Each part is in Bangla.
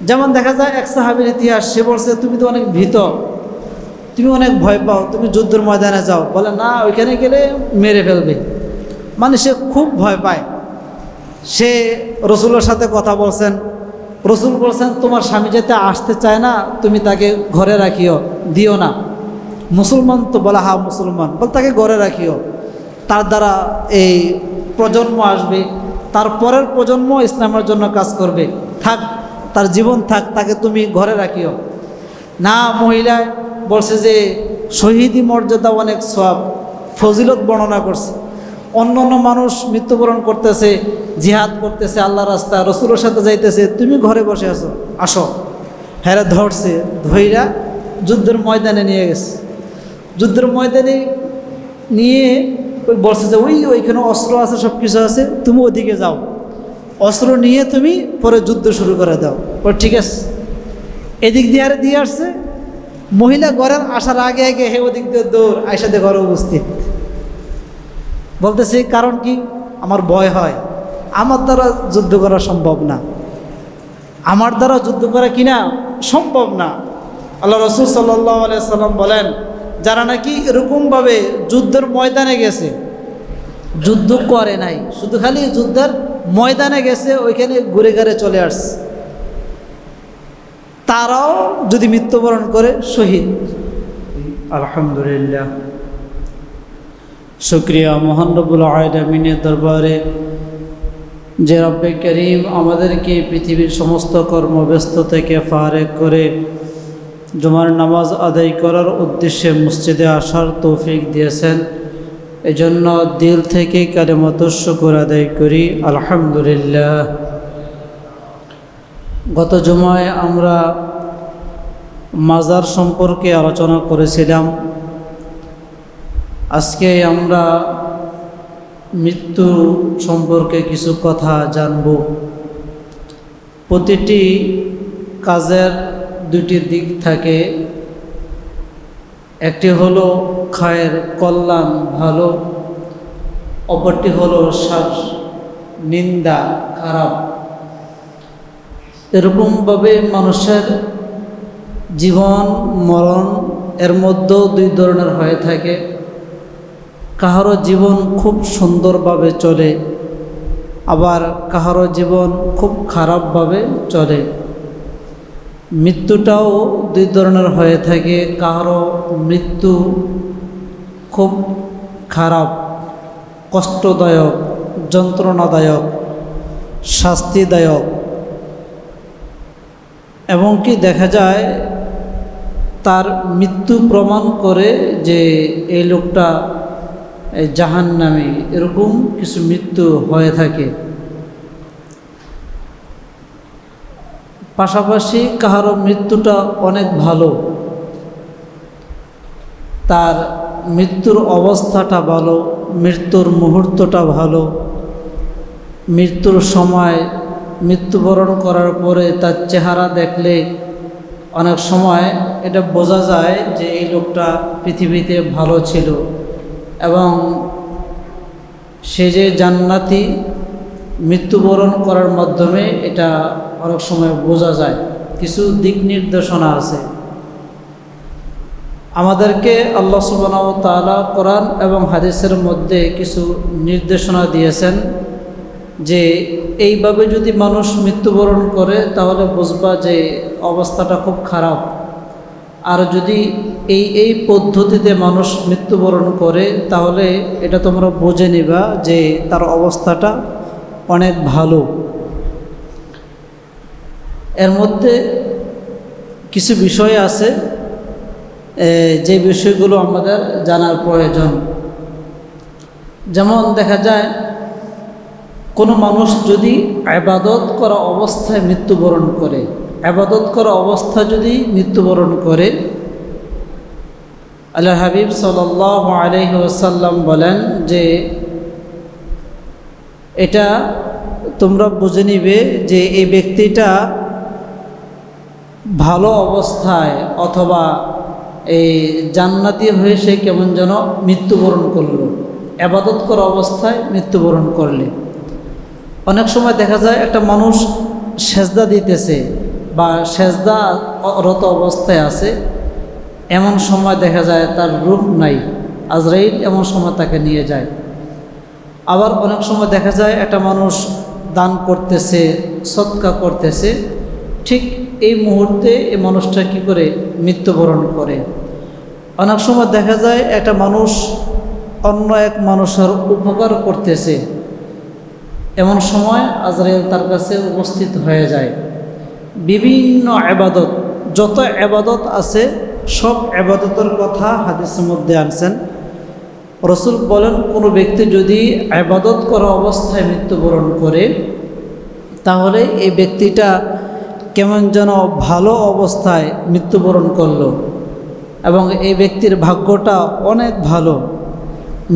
যেমন দেখা যায় এক সাহাবীর ইতিহাস, সে বলছে তুমি তো অনেক ভীত, তুমি অনেক ভয় পাও, তুমি যুদ্ধের ময়দানে যাও। বলে না, ওইখানে গেলে মেরে ফেলবে। মানে সে খুব ভয় পায়। সে রসুলের সাথে কথা বলছেন, রসুল বলছেন তোমার স্বামী যাতে আসতে চায় না, তুমি তাকে ঘরে রাখিও, দিও না। মুসলমান তো বলা, হা মুসলমান, বল তাকে ঘরে রাখিও, তার দ্বারা এই প্রজন্ম আসবে, তার পরের প্রজন্ম ইসলামের জন্য কাজ করবে, থাক, তার জীবন থাক, তাকে তুমি ঘরে রাখিও না। মহিলা বলছে যে শহীদি মর্যাদা অনেক সওয়াব, ফজিলত বর্ণনা করছে। অন্য অন্য মানুষ মৃত্যুবরণ করতেছে, জিহাদ করতেছে, আল্লাহ রাস্তা রসুলের সাথে যাইতেছে, তুমি ঘরে বসে আছো, আসো। হ্যাঁ, ধরছে, ধইরা যুদ্ধের ময়দানে নিয়ে গেছে। যুদ্ধের ময়দানে নিয়ে বলছে যে ওইখানে অস্ত্র আছে, সব কিছু আছে, তুমি ওদিকে যাও, অস্ত্র নিয়ে তুমি পরে যুদ্ধ শুরু করে দাও। ঠিক আছে। এদিক দিয়ে আরে দিয়ে আসছে, মহিলা ঘরের আসার আগে আগে হে ওদিক দিয়ে দৌড়, আয়সাতে ঘরে উপস্থিত। বলতেছে কারণ কি? আমার ভয় হয়, আমার দ্বারা যুদ্ধ করা সম্ভব না, আমার দ্বারা যুদ্ধ করা কিনা সম্ভব না। আল্লাহ রসুল সাল্লাল্লাহু আলাইহি সাল্লাম বলেন, যারা নাকি এরকমভাবে যুদ্ধের ময়দানে গেছে, যুদ্ধ করে নাই, শুধু খালি যুদ্ধের ময়দানে গেছে, ওইখানে ঘুরে ঘুরে চলে আসছে, তারাও যদি মৃত্যুবরণ করে শহীদ। আলহামদুলিল্লাহ, শুকরিয়া মহান রব্বুল আলামিনের দরবারে যে রব্বে করিম আমাদেরকে পৃথিবীর সমস্ত কর্মব্যস্ত থেকে ফারেক করে জুমার নামাজ আদায় করার উদ্দেশ্যে মসজিদে আসার তৌফিক দিয়েছেন। এজন্য দিল থেকে কালিমাত শুকর আদায় করি, আলহামদুলিল্লাহ। গত জুমায় আমরা মাজার সম্পর্কে আলোচনা করেছিলাম। আজকে আমরা মৃত্যু সম্পর্কে কিছু কথা জানব। প্রতিটি কাজের দুটি দিক থাকে, একটি হলো খায়ের কল্যাণ ভালো, অপরটি হলো শ্বাস নিন্দা খারাপ। এরকমভাবে মানুষের জীবন মরণ এর মধ্যেও দুই ধরনের হয়ে থাকে। কাহারও জীবন খুব সুন্দরভাবে চলে, আবার কাহারও জীবন খুব খারাপভাবে চলে। মৃত্যুটাও দুই ধরনের হয়ে থাকে, কাহারও মৃত্যু খুব খারাপ, কষ্টদায়ক, যন্ত্রণাদায়ক, শাস্তিদায়ক, এবং কি দেখা যায় তার মৃত্যু প্রমাণ করে যে এই লোকটা জাহান্নামী, এরকম কিছু মৃত্যু হয়ে থাকে। পাশাপাশি কাহারও মৃত্যুটা অনেক ভালো, তার মৃত্যুর অবস্থাটা ভালো, মৃত্যুর মুহূর্তটা ভালো, মৃত্যুর সময় মৃত্যুবরণ করার পরে তার চেহারা দেখলে অনেক সময় এটা বোঝা যায় যে এই লোকটা পৃথিবীতে ভালো ছিল, এবং সে যে জান্নাতি মৃত্যুবরণ করার মাধ্যমে এটা অনেক সময় বোঝা যায়। কিছু দিক নির্দেশনা আছে। আমাদেরকে আল্লাহ সুবহানাহু ওয়া তাআলা কোরআন এবং হাদিসের মধ্যে কিছু নির্দেশনা দিয়েছেন যে এইভাবে যদি মানুষ মৃত্যুবরণ করে তাহলে বুঝবা যে অবস্থাটা খুব খারাপ, আর যদি এই পদ্ধতিতে মানুষ মৃত্যুবরণ করে তাহলে এটা তোমরা বুঝে নিবা যে তার অবস্থাটা অনেক ভালো। এর মধ্যে কিছু বিষয় আছে যে বিষয়গুলো আমাদের জানার প্রয়োজন। যেমন দেখা যায় কোনো মানুষ যদি ইবাদত করা অবস্থায় মৃত্যুবরণ করে, ইবাদত করা অবস্থা যদি মৃত্যুবরণ করে, আল্লাহর হাবিব সাল্লাল্লাহু আলাইহি ওয়াসাল্লাম বলেন যে এটা তোমরা বুঝে নিবে যে এই ব্যক্তিটা ভালো অবস্থায় অথবা এই জান্নাতি হয়ে সে কেমন যেন মৃত্যুবরণ করলো, ইবাদত করা অবস্থায় মৃত্যুবরণ করলে। অনেক সময় দেখা যায় একটা মানুষ সেজদা দিতেছে, বা সেজদারত অবস্থায় আছে, এমন সময় দেখা যায় তার রূহ নাই, আজরাইল এমন সময় তাকে নিয়ে যায়। আবার অনেক সময় দেখা যায় একটা মানুষ দান করতেছে, সদকা করতেছে, ঠিক এই মুহূর্তে এই মানুষটা কী করে মৃত্যুবরণ করে। অনেক সময় দেখা যায় একটা মানুষ অন্য এক মানুষের উপকার করতেছে, এমন সময় আজরাইল তার কাছে উপস্থিত হয়ে যায়। বিভিন্ন ইবাদত, যত ইবাদত আছে সব ইবাদতের কথা হাদিসের মধ্যে আনছেন। রাসূল বলেন, কোনো ব্যক্তি যদি ইবাদত করা অবস্থায় মৃত্যুবরণ করে, তাহলে এই ব্যক্তিটা কেমন যেন ভালো অবস্থায় মৃত্যুবরণ করলো, এবং এই ব্যক্তির ভাগ্যটা অনেক ভালো।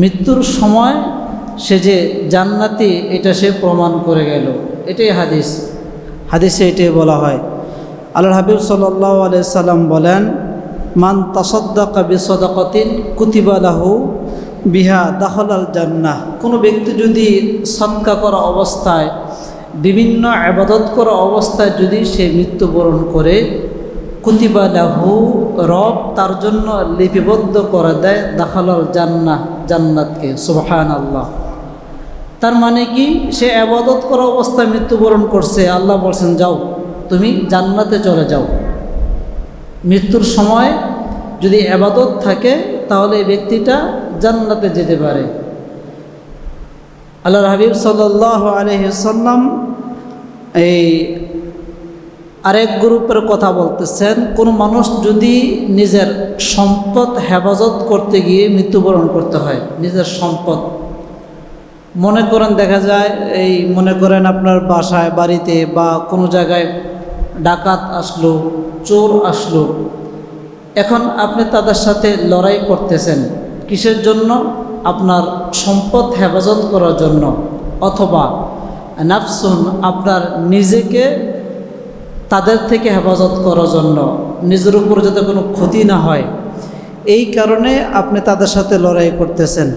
মৃত্যুর সময় সে যে জান্নাতি এটা সে প্রমাণ করে গেল। এটাই হাদিসে এটাই বলা হয়। আল্লাহর হাবিব সাল্লাল্লাহু আলাইহি সাল্লাম বলেন, মান তাসাদ্দাকা বিসাদাকাতিন কুতিবা লাহু বিহা দাখালাল জান্নাহ। কোনো ব্যক্তি যদি সদকা করা অবস্থায়, বিভিন্ন ইবাদত করা অবস্থায় যদি সে মৃত্যুবরণ করে, কুতিবা লাহু, রব তার জন্য লিপিবদ্ধ করে দেয় দাখালাল জান্নাহ, জান্নাতকে। সুবহানাল্লাহ। তার মানে কি, সে ইবাদত করা অবস্থায় মৃত্যুবরণ করছে, আল্লাহ বলছেন যাও তুমি জান্নাতে চলে যাও। মৃত্যুর সময় যদি ইবাদত থাকে তাহলে এই ব্যক্তিটা জান্নাতে যেতে পারে। আল্লাহর হাবিব সাল্লাল্লাহু আলাইহি সাল্লাম এই আরেক গ্রুপের কথা বলতেছেন, কোনো মানুষ যদি নিজের সম্পদ হেফাজত করতে গিয়ে মৃত্যুবরণ করতে হয়, নিজের সম্পদ, মনে করেন দেখা যায় মনে করেন আপনার বাসায় বাড়িতে বা কোনো জায়গায় ডাকাত আসলো, চোর আসলো, এখন আপনি তাদের সাথে লড়াই করতেছেন কিসের জন্য? আপনার সম্পদ হেফাজত করার জন্য, অথবা নাফসুন, আপনার নিজেকে তাদের থেকে হেফাজত করার জন্য, নিজের উপর যাতে কোনো ক্ষতি না হয়, এই কারণে আপনি তাদের সাথে লড়াই করতেছেন।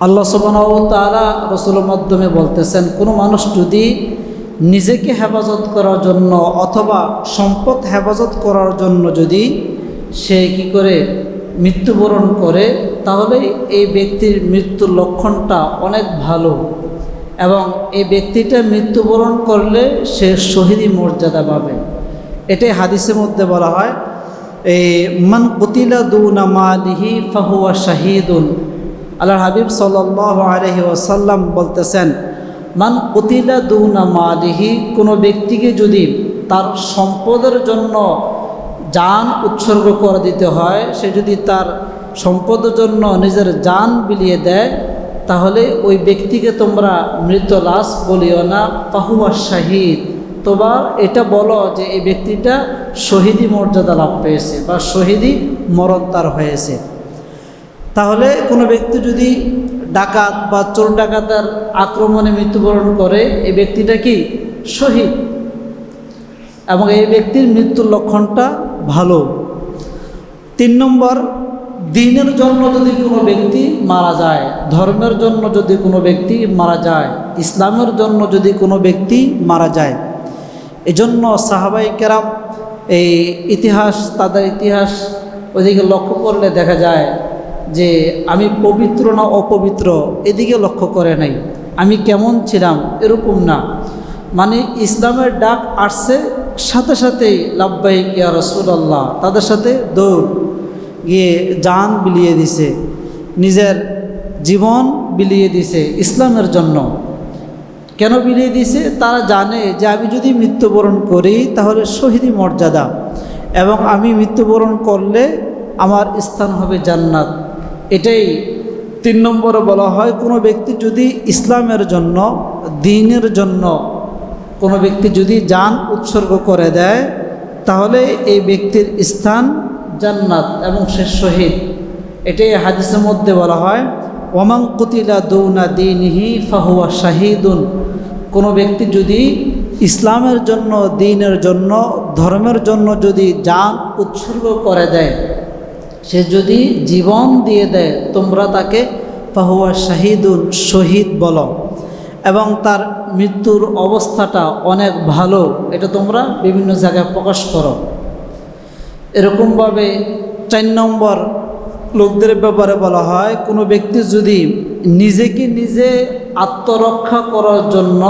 আল্লাহ সুবহানাহু ওয়া তাআলা রাসূলের মাধ্যমে বলতেছেন, কোনো মানুষ যদি নিজেকে হেফাজত করার জন্য অথবা সম্পদ হেফাজত করার জন্য যদি সে কি করে মৃত্যুবরণ করে, তাহলে এই ব্যক্তির মৃত্যুর লক্ষণটা অনেক ভালো, এবং এই ব্যক্তিটা মৃত্যুবরণ করলে সে শহীদি মর্যাদা পাবে। এটাই হাদিসের মধ্যে বলা হয়, মান কুতিলা দুনা মালিহি ফাহুয়া শাহীদুন। আল্লাহর হাবিব সাল্লাল্লাহু আলাইহি ওয়াসাল্লাম বলতেছেন, মান কুতিলা দুনা মালিহি, কোনো ব্যক্তিকে যদি তার সম্পদের জন্য জান উৎসর্গ করে দিতে হয়, সে যদি তার সম্পদের জন্য নিজের জান বিলিয়ে দেয়, তাহলে ওই ব্যক্তিকে তোমরা মৃত লাশ বলিও না, ফাহুয়া শাহীদ, তোমার এটা বলো যে এই ব্যক্তিটা শহীদি মর্যাদা লাভ পেয়েছে বা শহীদি মরণ তার হয়েছে। তাহলে কোনো ব্যক্তি যদি ডাকাত বা চোর ডাকাতের আক্রমণে মৃত্যুবরণ করে, এই ব্যক্তিটা কি শহীদ, এবং এই ব্যক্তির মৃত্যুর লক্ষণটা ভালো। 3 নম্বর, দ্বীনের জন্য যদি কোনো ব্যক্তি মারা যায়, ধর্মের জন্য যদি কোনো ব্যক্তি মারা যায়, ইসলামের জন্য যদি কোনো ব্যক্তি মারা যায়, এজন্য সাহাবায়ে কেরাম তাদের ইতিহাস ওইদিকে লক্ষ্য করলে দেখা যায় যে আমি পবিত্র না অপবিত্র এদিকে লক্ষ্য করে নাই, আমি কেমন ছিলাম এরকম না, মানে ইসলামের ডাক আসছে সাথে সাথেই লাব্বাইক ইয়া রাসূলুল্লাহ, তাদের সাথে দৌড় গিয়ে জান বিলিয়ে দিছে, নিজের জীবন বিলিয়ে দিছে ইসলামের জন্য। কেন বিলিয়ে দিছে? তারা জানে যে আমি যদি মৃত্যুবরণ করি তাহলে শহীদি মর্যাদা, এবং আমি মৃত্যুবরণ করলে আমার স্থান হবে জান্নাত। এটাই 3 নম্বরে বলা হয়, কোনো ব্যক্তি যদি ইসলামের জন্য, দ্বীনের জন্য কোনো ব্যক্তি যদি জান উৎসর্গ করে দেয়, তাহলে এই ব্যক্তির স্থান জান্নাত এবং সে শহীদ। এটাই হাদিসের মধ্যে বলা হয়, ওমান কুতিলা দুনা দীনিহি ফাহুয়া শাহীদুন। কোনো ব্যক্তি যদি ইসলামের জন্য, দ্বীনের জন্য, ধর্মের জন্য যদি জান উৎসর্গ করে দেয়, সে যদি জীবন দিয়ে দেয়, তোমরা তাকে ফাহুয়া শাহীদুন, শহীদ বলো। এবং তার মৃত্যুর অবস্থাটা অনেক ভালো, এটা তোমরা বিভিন্ন জায়গায় প্রকাশ করো। এরকমভাবে 4 নম্বর লোকদের ব্যাপারে বলা হয়, কোনো ব্যক্তি যদি নিজেকে নিজে আত্মরক্ষা করার জন্য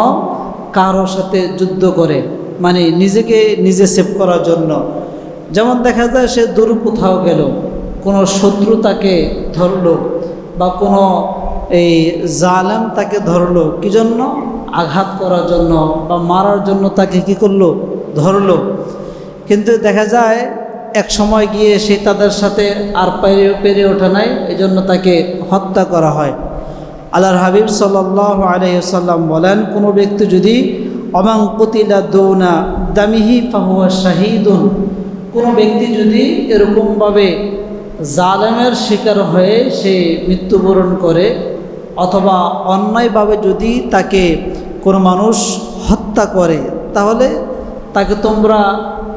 কারোর সাথে যুদ্ধ করে, মানে নিজেকে নিজে সেভ করার জন্য, যেমন দেখা যায় সে দূর কোথাও গেল, কোনো শত্রু তাকে ধরলো বা কোনো এই জালেম তাকে ধরলো, কি জন্য? আঘাত করার জন্য বা মারার জন্য তাকে কি করলো? ধরলো। কিন্তু দেখা যায় এক সময় গিয়ে সে তাদের সাথে আর পেরে ওঠে নাই, এজন্য তাকে হত্যা করা হয়। আল্লাহর হাবিব সাল্লাল্লাহু আলাইহি ওয়াসাল্লাম বলেন, কোনো ব্যক্তি যদি অমাং কুতিলা দুনা দামিহি ফাহুয়া শাহীদুন, কোনো ব্যক্তি যদি এরকমভাবে জালেমের শিকার হয়ে সে মৃত্যুবরণ করে, অথবা অন্যায়ভাবে যদি তাকে কোনো মানুষ হত্যা করে, তাহলে তাকে তোমরা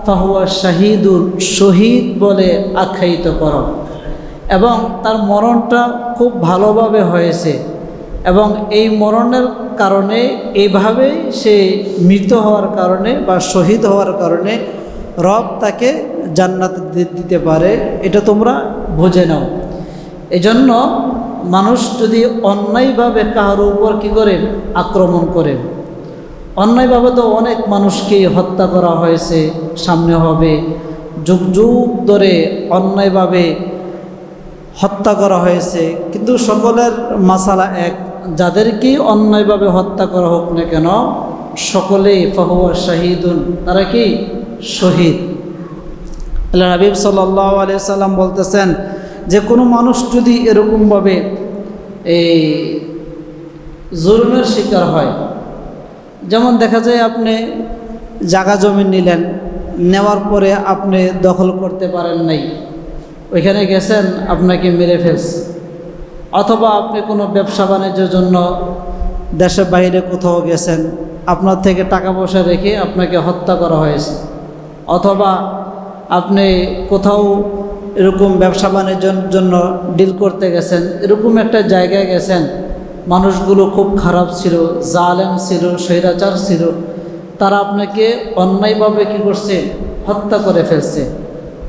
ফাহুয়া শাহীদুন, শহীদ বলে আখ্যায়িত করো, এবং তার মরণটা খুব ভালোভাবে হয়েছে, এবং এই মরণের কারণে এইভাবে সে মৃত হওয়ার কারণে বা শহীদ হওয়ার কারণে রব তাকে জান্নাত দিতে পারে, এটা তোমরা বুঝে নাও। এজন্য মানুষ যদি অন্যায়ভাবে কারোর উপর কী করে? আক্রমণ করে। অন্যায়ভাবে তো অনেক মানুষকে হত্যা করা হয়েছে, সামনে হবে, যুগ যুগ ধরে অন্যায়ভাবে হত্যা করা হয়েছে, কিন্তু সকলের মাসালা এক, যাদেরকে অন্যায়ভাবে হত্যা করা হোক না কেন, সকলেই ফাহুয়া শাহীদুন, তারা কি? শহীদ। আল্লাহ হাবিব সাল্লাল্লাহু আলাইহি সাল্লাম বলতেছেন যে কোনো মানুষ যদি এরকমভাবে এই জুলুমের শিকার হয়, যেমন দেখা যায় আপনি জায়গা জমি নিলেন, নেওয়ার পরে আপনি দখল করতে পারেন নাই, ওইখানে গেছেন, আপনাকে মেরে ফেলছে, অথবা আপনি কোনো ব্যবসা বাণিজ্যের জন্য দেশের বাইরে কোথাও গেছেন, আপনার থেকে টাকা পয়সা রেখে আপনাকে হত্যা করা হয়েছে, অথবা আপনি কোথাও এরকম ব্যবসা বাণিজ্যের জন্য ডিল করতে গেছেন, এরকম একটা জায়গায় গেছেন, মানুষগুলো খুব খারাপ ছিল, জালেম ছিল, স্বৈরাচার ছিল, তারা আপনাকে অন্যায়ভাবে কী করছে? হত্যা করে ফেলছে।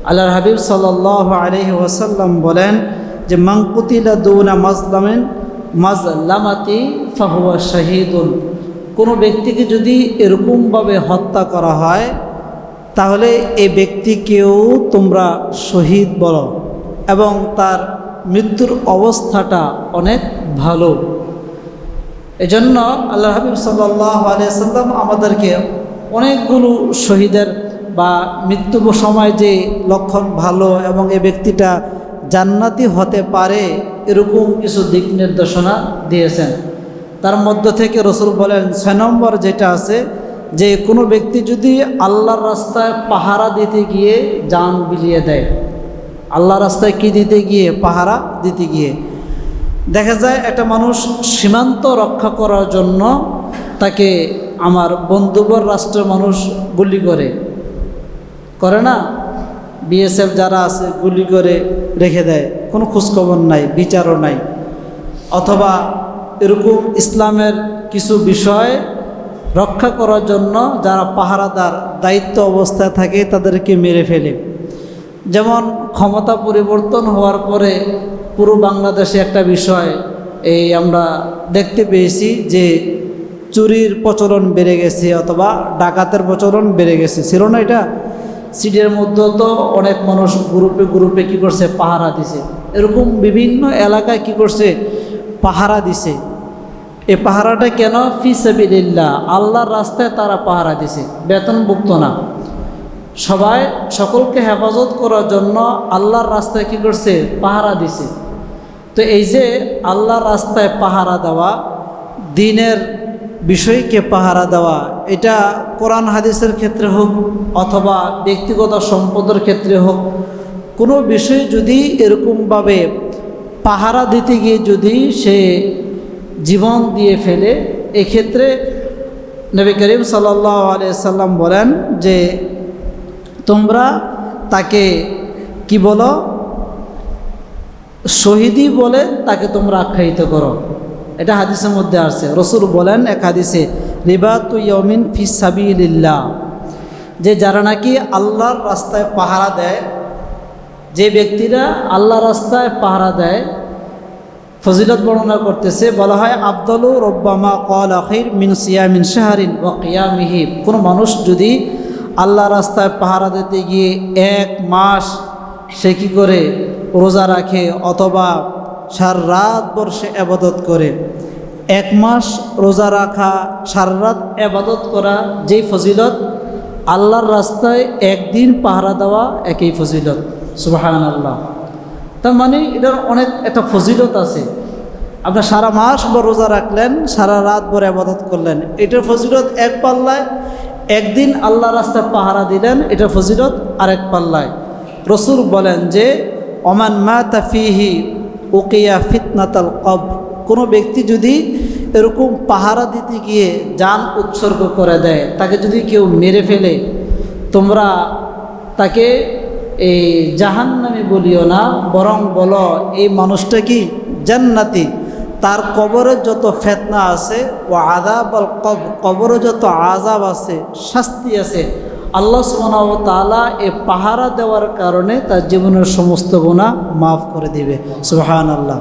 আল্লাহর হাবিব সাল্লাল্লাহু আলাইহি ওয়াসাল্লাম বলেন যে মান কুতিলা দুনা মাজলামাতি ফাহুয়া শাহীদুন, কোনো ব্যক্তিকে যদি এরকমভাবে হত্যা করা হয়, তাহলে এই ব্যক্তিকেও তোমরা শহীদ বলো, এবং তার মৃত্যুর অবস্থাটা অনেক ভালো। এজন্য আল্লাহ হাবিব সাল্লাল্লাহু আলাইহি ওয়াসাল্লাম আমাদেরকে অনেকগুলো শহীদের বা মৃত্যু সময় যে লক্ষণ ভালো এবং এই ব্যক্তিটা জান্নাতি হতে পারে, এরকম কিছু দিক নির্দেশনা দিয়েছেন। তার মধ্য থেকে রাসূল বলেন 6 নম্বর যেটা আছে, যে কোনো ব্যক্তি যদি আল্লাহর রাস্তায় পাহারা দিতে গিয়ে জান বিলিয়ে দেয়, আল্লাহর রাস্তায় কি দিতে গিয়ে? পাহারা দিতে গিয়ে। দেখা যায় একটা মানুষ সীমান্ত রক্ষা করার জন্য তাকে আমার বন্ধুবর রাষ্ট্রের মানুষ গুলি করে না, বিএসএফ যারা আছে গুলি করে রেখে দেয়, কোনো খোঁজখবর নাই, বিচারও নাই, অথবা এরকম ইসলামের কিছু বিষয় রক্ষা করার জন্য যারা পাহারাদার দায়িত্ব অবস্থায় থাকে তাদেরকে মেরে ফেলে। যেমন ক্ষমতা পরিবর্তন হওয়ার পরে পুরো বাংলাদেশে একটা বিষয় এই আমরা দেখতে পেয়েছি যে চুরির প্রচলন বেড়ে গেছে, অথবা ডাকাতের প্রচলন বেড়ে গেছে। ছিল না এটা? সিটির মধ্যে তো অনেক মানুষ গ্রুপে গ্রুপে কী করছে? পাহারা দিছে। এরকম বিভিন্ন এলাকায় কি করছে? পাহারা দিছে। এই পাহারাটা কেন? ফি সাবিলিল্লাহ, আল্লাহর রাস্তায় তারা পাহারা দিছে, বেতনভুক্ত না। সবাই সকলকে হেফাজত করার জন্য আল্লাহর রাস্তায় কি করছে? পাহারা দিছে। তো এই যে আল্লাহর রাস্তায় পাহারা দেওয়া, দ্বীনের বিষয়কে পাহারা দেওয়া, এটা কোরআন হাদিসের ক্ষেত্রে হোক অথবা ব্যক্তিগত সম্পদের ক্ষেত্রে হোক, কোনো বিষয় যদি এরকমভাবে পাহারা দিতে গিয়ে যদি সে জীবন দিয়ে ফেলে, এক্ষেত্রে নবী করিম সাল্লাল্লাহু আলাইহি সাল্লাম বলেন যে তোমরা তাকে কি বলো? শহীদি বলে তাকে তোমরা আখ্যায়িত করো। এটা হাদিসের মধ্যে আছে। রসুল বলেন এক হাদিসে, রিবাতু ইয়াউমিন ফি সাবিলিল্লাহ, যে যারা নাকি আল্লাহর রাস্তায় পাহারা দেয়, যে ব্যক্তিরা আল্লাহর রাস্তায় পাহারা দেয়, ফজিলত বর্ণনা করতেছে, বলা হয় আফদালু রব্বামা ক্বাল আখির মিন সিয়ামিন শাহরিন ওয়া কিয়ামিহি। কোনো মানুষ যদি আল্লাহ রাস্তায় পাহারা দিতে গিয়ে 1 মাস সে কী করে রোজা রাখে অথবা সারা রাত বর্ষে আবাদত করে, 1 মাস রোজা রাখা, সারা রাত আবাদত করা যেই ফজিলত, আল্লাহর রাস্তায় একদিন পাহারা দেওয়া একই ফজিলত। সুবহানাল্লাহ। তার মানে এটার অনেক একটা ফজিলত আছে। আপনার সারা মাস ভর রোজা রাখলেন, সারা রাত ভর আবাদত করলেন, এটার ফজিলত এক পাল্লায়। একদিন আল্লাহ রাস্তায় পাহারা দিলেন, এটার ফজিলত আরেক পাল্লায়। রসুল বলেন যে ওমান মাতা ফিহি উকিয়া ফিতনাতাল কবর, কোনো ব্যক্তি যদি এরকম পাহারা দিতে গিয়ে জান উৎসর্গ করে দেয়, তাকে যদি কেউ মেরে ফেলে, তোমরা তাকে এই জাহান্নামী বলিও না, বরং বলো এই মানুষটা কি জান্নাতি। তার কবরে যত ফিতনা আছে, ও আযাব আল কবর, কবরে যত আযাব আছে, শাস্তি আছে, আল্লাহ সুবহানাহু ওয়া তাআলা এই পাহারা দেওয়ার কারণে তার জীবনের সমস্ত গুনাহ মাফ করে দিবে। সুবহানাল্লাহ।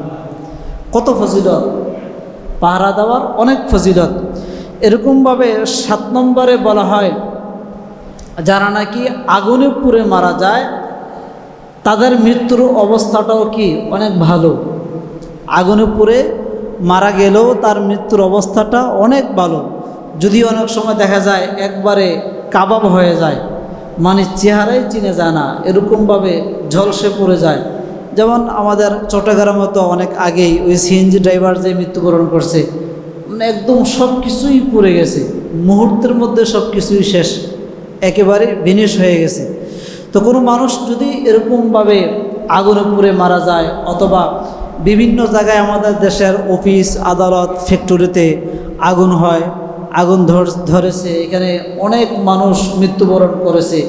কত ফজিলত পাহারা দেওয়ার, অনেক ফজিলত। এরকমভাবে 7 নম্বরে বলা হয় যারা নাকি আগুনে পুড়ে মারা যায় তাদের মৃত্যুর অবস্থাটাও কি অনেক ভালো। আগুনে পুড়ে মারা গেলেও তার মৃত্যুর অবস্থাটা অনেক ভালো। যদি অনেক সময় দেখা যায় একবারে কাবাব হয়ে যায়, মানে চেহারাই চিনে যায় না, এরকমভাবে ঝলসে পড়ে যায়। যেমন আমাদের চট্টগ্রামে তো অনেক আগেই ওই সিএনজি ড্রাইভার যে মৃত্যুবরণ করছে, মানে একদম সব কিছুই পুড়ে গেছে, মুহূর্তের মধ্যে সব কিছুই শেষ, একেবারে ভিনিশ হয়ে গেছে। তো কোনো মানুষ যদি এরকমভাবে আগুনে পুড়ে মারা যায়, অথবা বিভিন্ন জায়গায় আমাদের দেশের অফিস আদালত ফ্যাক্টরিতে আগুন হয়, আগুন ধরেছে, এখানে অনেক মানুষ মৃত্যুবরণ করেছে।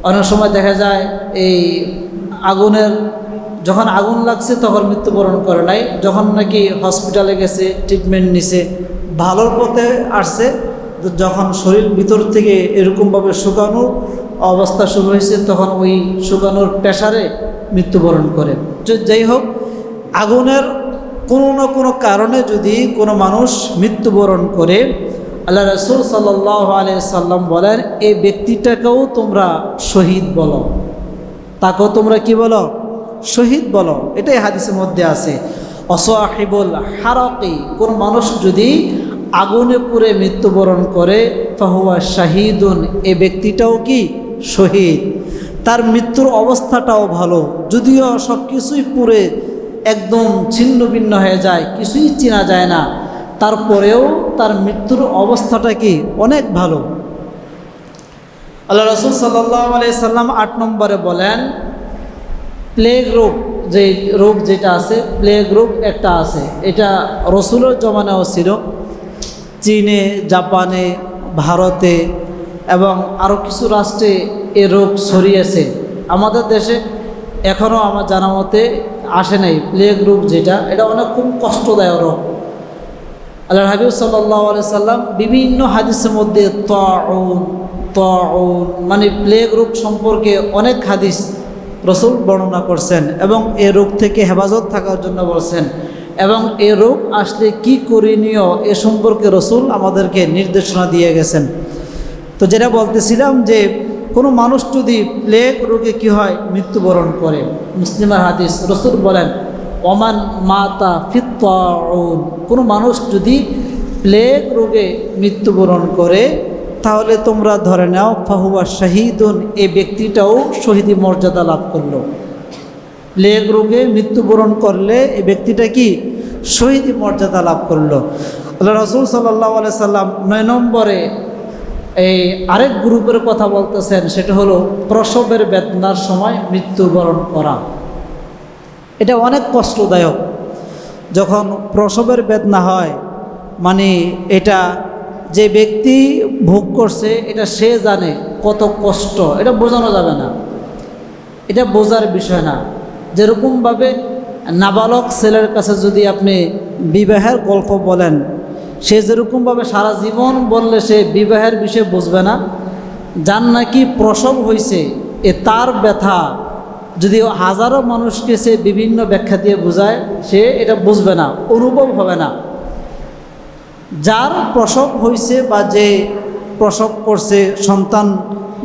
অনেক সময় দেখা যায় এই আগুনের যখন আগুন লাগছে তখন মৃত্যুবরণ করে নাই, যখন নাকি হসপিটালে গেছে ট্রিটমেন্ট নিছে, ভালোর পথে আসছে, যখন শরীর ভিতর থেকে এরকমভাবে শুকানোর অবস্থা শুরু হয়েছে তখন ওই শুকানোর প্রেসারে মৃত্যুবরণ করে। যাই হোক, আগুনের কোনো না কোনো কারণে যদি কোনো মানুষ মৃত্যুবরণ করে, আল্লাহ রাসূল সাল্লাল্লাহু আলাইহি সাল্লাম বলেন এই ব্যক্তিটাকেও তোমরা শহীদ বলো, তাকেও তোমরা কি বলো? শহীদ বলো। এটাই হাদিসের মধ্যে আছে। অসাহিবুল হারাকি, কোনো মানুষ যদি আগুনে পুড়ে মৃত্যুবরণ করে, ফাহুয়া শাহিদুন, এই ব্যক্তিটাও কি শহীদ। তার মৃত্যুর অবস্থাটাও ভালো, যদিও সব কিছুই পুড়ে একদম ছিন্ন ভিন্ন হয়ে যায়, কিছুই চেনা যায় না, তারপরেও তার মৃত্যুর অবস্থাটা কি অনেক ভালো। আল্লাহ রাসূল সাল্লাল্লাহু আলাইহি সাল্লাম 8 নম্বরে বলেন প্লেগ রোগ, যে রোগ যেটা আছে, প্লেগ রোগ একটা আছে, এটা রসুলের জমানাও ছিল। চীনে, জাপানে, ভারতে এবং আরও কিছু রাষ্ট্রে এ রোগ ছড়িয়েছে। আমাদের দেশে এখনও আমার জানা মতে আসে নাই প্লেগ রোগ যেটা, এটা অনেক খুব কষ্টদায়ক রোগ। আল্লাহ হাবিব সাল্লাল্লাহু আলাইহি সাল্লাম বিভিন্ন হাদিসের মধ্যে তাউন মানে প্লেগ রোগ সম্পর্কে অনেক হাদিস রসুল বর্ণনা করছেন এবং এ রোগ থেকে হেফাজত থাকার জন্য বলছেন, এবং এ রোগ আসলে কি করণীয় এ সম্পর্কে রসুল আমাদেরকে নির্দেশনা দিয়ে গেছেন। তো যেটা বলতেছিলাম যে কোনো মানুষ যদি প্লেগ রোগে কি হয় মৃত্যুবরণ করে, মুসলিমের হাদিস, রসুল বলেন ওমান মাতা ফিত্তাউন, কোনো মানুষ যদি প্লেগ রোগে মৃত্যুবরণ করে তাহলে তোমরা ধরে নাও ফাহুয়া শাহিদুন, এই ব্যক্তিটাও শহীদি মর্যাদা লাভ করলো। প্লেগ রোগে মৃত্যুবরণ করলে এই ব্যক্তিটা কি শহীদি মর্যাদা লাভ করলো। আল্লাহ রাসূল সাল্লাল্লাহু আলাইহি সাল্লাম 9 নম্বরে এই আরেক গ্রুপের কথা বলতেছেন, সেটা হলো প্রসবের বেদনার সময় মৃত্যুবরণ করা। এটা অনেক কষ্টদায়ক। যখন প্রসবের বেদনা হয়, মানে এটা যে ব্যক্তি ভোগ করছে এটা সে জানে কত কষ্ট, এটা বোঝানো যাবে না, এটা বোঝার বিষয় না। যেরকমভাবে নাবালক ছেলের কাছে যদি আপনি বিবাহের গল্প বলেন, সে যেরকমভাবে সারা জীবন বললে সে বিবাহের বিষয়ে বুঝবে না। যার নাকি প্রসব হয়েছে তার ব্যথা যদি হাজারো মানুষকে সে বিভিন্ন ব্যাখ্যা দিয়ে বোঝায়, সে এটা বুঝবে না, অনুভব হবে না। যার প্রসব হয়েছে বা যে প্রসব করছে, সন্তান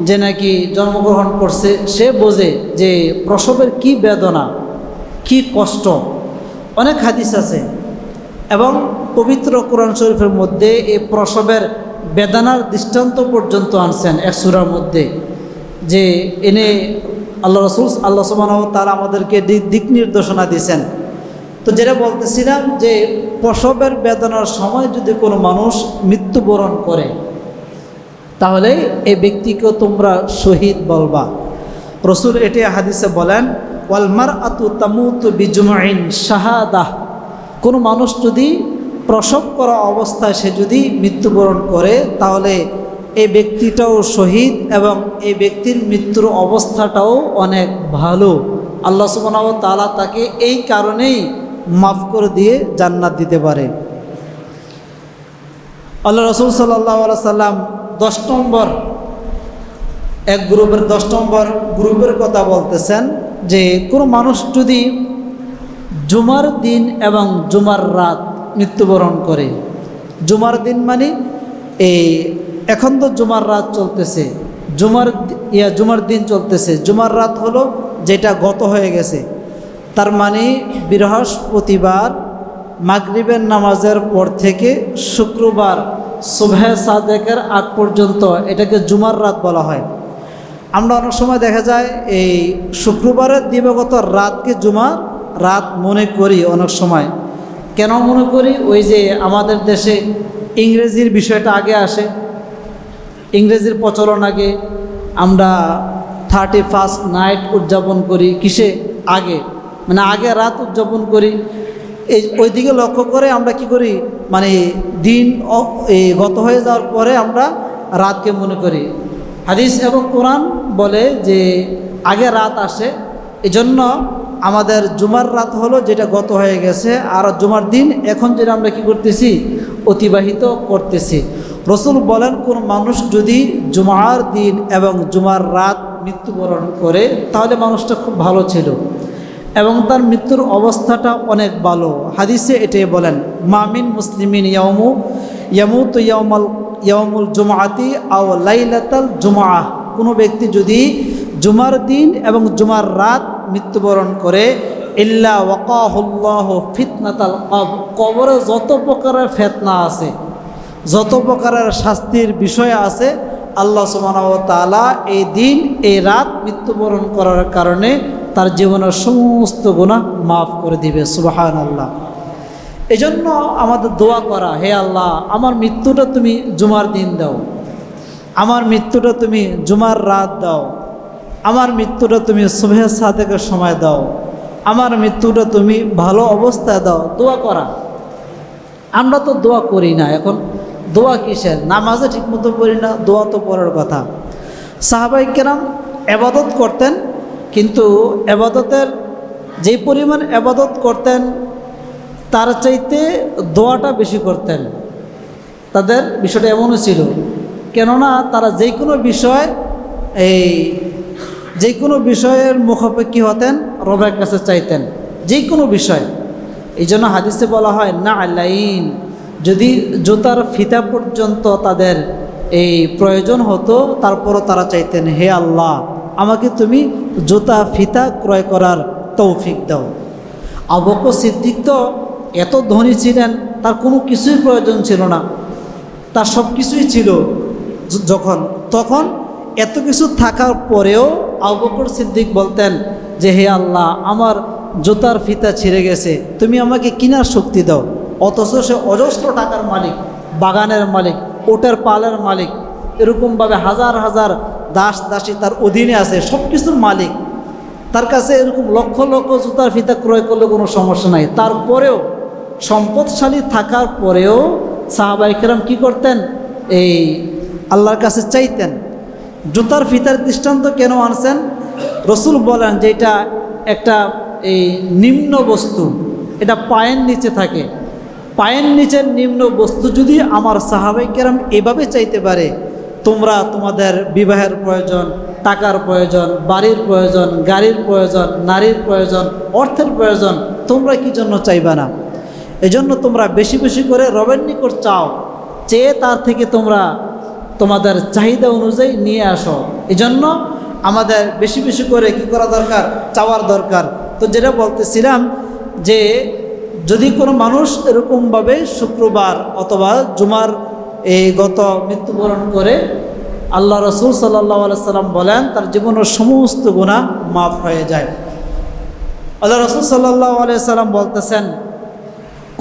যে নাকি জন্মগ্রহণ করছে, সে বোঝে যে প্রসবের কি বেদনা, কি কষ্ট। অনেক হাদিস আছে এবং পবিত্র কোরআন শরীফের মধ্যে এই প্রসবের বেদনার দৃষ্টান্ত পর্যন্ত আনছেন এক সূরার মধ্যে, যে এনে আল্লাহ রাসূল আল্লাহ সুবহানাহু ওয়া তাআলা আমাদেরকে দিক নির্দেশনা দিয়েছেন। তো যেটা বলতেছিলাম যে প্রসবের বেদনার সময় যদি কোনো মানুষ মৃত্যুবরণ করে, তাহলে এই ব্যক্তিকেও তোমরা শহীদ বলবা। রাসূল এটি হাদিসে বলেন, ওয়াল মারআতু তামুতু বিজুমঈন শাহাদাহ। কোনো মানুষ যদি প্রসব করা অবস্থায় সে যদি মৃত্যুবরণ করে, তাহলে এই ব্যক্তিটাও শহীদ এবং এই ব্যক্তির মৃত্যুর অবস্থাটাও অনেক ভালো। আল্লাহ সুবহানাহু ওয়া তাআলা তাকে এই কারণেই মাফ করে দিয়ে জান্নাত দিতে পারে। আল্লাহ রাসূল সাল্লাল্লাহু আলাইহি সাল্লাম 10 নম্বর এক গ্রুপের 10 নম্বর গ্রুপের কথা বলতেছেন, যে কোনো মানুষ যদি জুমার দিন এবং জুমার রাত মৃত্যুবরণ করে। জুমার দিন মানে এখন তো জুমার রাত চলতেছে, জুমার দিন চলতেছে। জুমার রাত হলো যেটা গত হয়ে গেছে, তার মানে বৃহস্পতিবার মাগরিবের নামাজের পর থেকে শুক্রবার সুবহে সাদেকের আগ পর্যন্ত এটাকে জুমার রাত বলা হয়। আমরা অনেক সময় দেখা যায় এই শুক্রবারের দিবাগত রাতকে জুমার রাত মনে করি। অনেক সময় কেন মনে করি? ওই যে আমাদের দেশে ইংরেজির বিষয়টা আগে আসে, ইংরেজির প্রচলন আগে। আমরা 31st নাইট উদযাপন করি কিসে? আগে, মানে আগে রাত উদযাপন করি। ওই দিকে লক্ষ্য করে আমরা কি করি, মানে দিন গত হয়ে যাওয়ার পরে আমরা রাতকে মনে করি। হাদিস এবং কোরআন বলে যে আগে রাত আসে, এজন্য আমাদের জুমার রাত হলো যেটা গত হয়ে গেছে, আর জুমার দিন এখন যেটা আমরা কি করতেছি, অতিবাহিত করতেছি। রাসূল বলেন, কোন মানুষ যদি জুমার দিন এবং জুমার রাত মৃত্যুবরণ করে, তাহলে মানুষটা খুব ভালো ছিল এবং তার মৃত্যুর অবস্থাটা অনেক ভালো। হাদিসে এটাই বলেন, মামিন মুসলিমিন ইয়ামুতু ইয়াউমুল জুমআতি আও লাইলাতাল জুমআহ। কোনো ব্যক্তি যদি জুমার দিন এবং জুমার রাত মৃত্যুবরণ করে, ইল্লা ওয়াকাহুল্লাহু ফিতনাতাল কবর। কবরে যত প্রকারের ফিতনা আছে, যত প্রকারের শাস্তির বিষয় আছে, আল্লাহ সুবহানাহু ওয়া তাআলা এই দিন এই রাত মৃত্যুবরণ করার কারণে তার জীবনের সমস্ত গুনাহ মাফ করে দিবে। সুবহানাল্লাহ। এজন্য আমাদের দোয়া করা, হে আল্লাহ, আমার মৃত্যুটা তুমি জুমার দিন দাও, আমার মৃত্যুটা তুমি জুমার রাত দাও, আমার মৃত্যুটা তুমি সুবহে সাদেকের সময় দাও, আমার মৃত্যুটা তুমি ভালো অবস্থায় দাও। দোয়া করা, আমরা তো দোয়া করি না। এখন দোয়া কিসের? নামাজে ঠিকমতো পড়ি না, দোয়া তো পড়ার কথা। সাহাবায়ে কেরাম ইবাদত করতেন, কিন্তু ইবাদতের যেই পরিমাণ ইবাদত করতেন তার চাইতে দোয়াটা বেশি করতেন। তাদের বিষয়টা এমনও ছিল, কেননা তারা যে কোনো বিষয়ের মুখাপেক্ষী হতেন, রবের কাছে চাইতেন যে কোনো বিষয়। এই জন্য হাদিসে বলা হয়, না আলাইন, যদি জুতার ফিতা পর্যন্ত তাদের এই প্রয়োজন হতো, তারপরও তারা চাইতেন, হে আল্লাহ, আমাকে তুমি জুতা ফিতা ক্রয় করার তৌফিক দাও। আবু বকর সিদ্দিক তো এত ধনী ছিলেন, তার কোনো কিছুই প্রয়োজন ছিল না, তার সব কিছুই ছিল। তখন এত কিছু থাকার পরেও আবু বকর সিদ্দিক বলতেন যে, হে আল্লাহ, আমার জুতার ফিতা ছিঁড়ে গেছে, তুমি আমাকে কেনার শক্তি দাও। অথচ সে অজস্র টাকার মালিক, বাগানের মালিক, ওটের পালের মালিক, এরকমভাবে হাজার হাজার দাস দাসী তার অধীনে আছে, সব কিছুর মালিক। তার কাছে এরকম লক্ষ লক্ষ জুতার ফিতা ক্রয় করলে কোনো সমস্যা নাই। তারপরেও সম্পদশালী থাকার পরেও সাহাবায়ে কেরাম কী করতেন? এই আল্লাহর কাছে চাইতেন। জুতার ফিতার দৃষ্টান্ত কেন আনছেন? রাসূল বলেন যে এটা একটা এই নিম্ন বস্তু, এটা পায়ের নিচে থাকে। পায়ের নিচের নিম্ন বস্তু যদি আমার সাহাবায়ে কেরাম এভাবে চাইতে পারে, তোমরা তোমাদের বিবাহের প্রয়োজন, টাকার প্রয়োজন, বাড়ির প্রয়োজন, গাড়ির প্রয়োজন, নারীর প্রয়োজন, অর্থের প্রয়োজন, তোমরা কি জন্য চাইবা না? এজন্য তোমরা বেশি বেশি করে রবের নিকট চাও, চেয়ে তার থেকে তোমরা তোমাদের চাহিদা অনুযায়ী নিয়ে আসো। এজন্য আমাদের বেশি বেশি করে কি করা দরকার? চাওয়ার দরকার। তো যেটা বলতেছিলাম যে যদি কোনো মানুষ এরকমভাবে শুক্রবার অথবা জুমার এই গত মৃত্যুবরণ করে, আল্লাহ রসুল সাল্লাল্লাহু আলাইহি সাল্লাম বলেন তার জীবনের সমস্ত গুনাহ মাফ হয়ে যায়। আল্লাহ রসুল সাল্লাল্লাহু আলাইহি সাল্লাম বলতেছেন,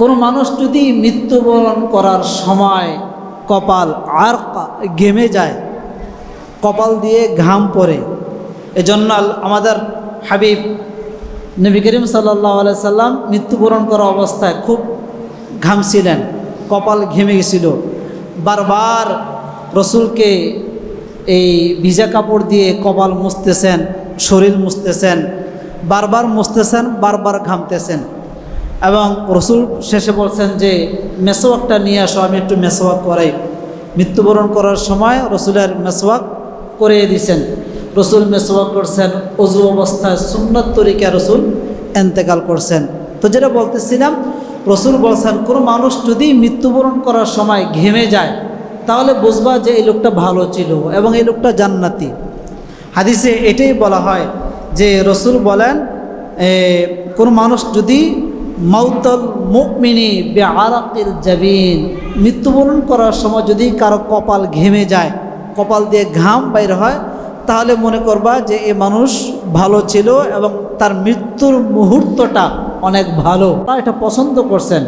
কোনো মানুষ যদি মৃত্যুবরণ করার সময় কপাল আর ঘেমে যায়, কপাল দিয়ে ঘাম পড়ে, এজন্য আমাদের হাবিব নবী করিম সাল্লাল্লাহু আলাইহি সাল্লাম মৃত্যুবরণ করা অবস্থায় খুব ঘামছিলেন, কপাল ঘেমে গেছিল। বারবার রসুলকে এই ভিজা কাপড় দিয়ে কপাল মুছতেছেন, শরীর মুছতেছেন, বারবার মুছতেছেন, বারবার ঘামতেছেন। এবং রসুল শেষে বলছেন যে মেসওয়াকটা নিয়ে আসো, আমি একটু মেসওয়াক করাই। মৃত্যুবরণ করার সময় রসুলের মেসওয়াক করে দিয়েছেন। রসুল মেসওয়াক করছেন, অজু অবস্থায় সুন্নত তরিকা রসুল এন্তেকাল করছেন। তো যেটা বলতেছিলাম, রসুল বলছেন কোনো মানুষ যদি মৃত্যুবরণ করার সময় ঘেমে যায় তাহলে বুঝবা যে এই লোকটা ভালো ছিল এবং এই লোকটা জান্নাতি। হাদিসে এটাই বলা হয় যে রসুল বলেন কোনো মানুষ যদি মাউতাল মুমিনি বিআরাকিল জাবিন, মৃত্যুবরণ করার সময় যদি কারো কপাল ঘেমে যায়, কপাল দিয়ে ঘাম বাইর হয়, তাহলে মনে করবা যে এ মানুষ ভালো ছিল এবং তার মৃত্যুর মুহূর্তটা অনেক ভালো, তারা এটা পছন্দ করছেন।